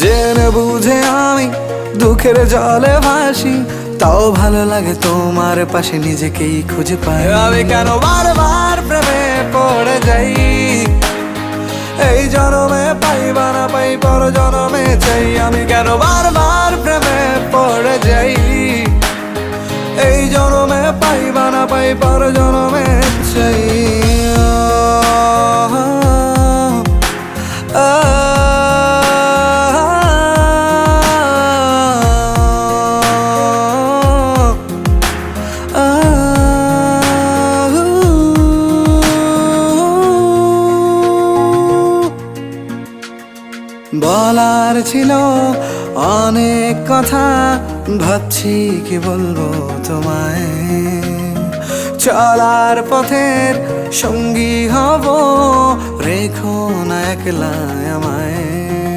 জেনে বুঝে আমি দুঃখের জলে ভাসি, তাও ভালো লাগে তোমার পাশে নিজেকেই খুঁজে পাই। আমি কেন বারবার প্রেমে পড়ে যাই, এই জনমে পাই বা না পাই পর জনমে চাই। আমি কেন বারবার প্রেমে পড়ে যাই, এই জনমে পাই বা না পাই পর জনমে চাই। বলার ছিল অনেক কথা, ভাবছি কি বলবো তোমায়। চলার পথের সঙ্গী হব, রেখো না একলা আমায়।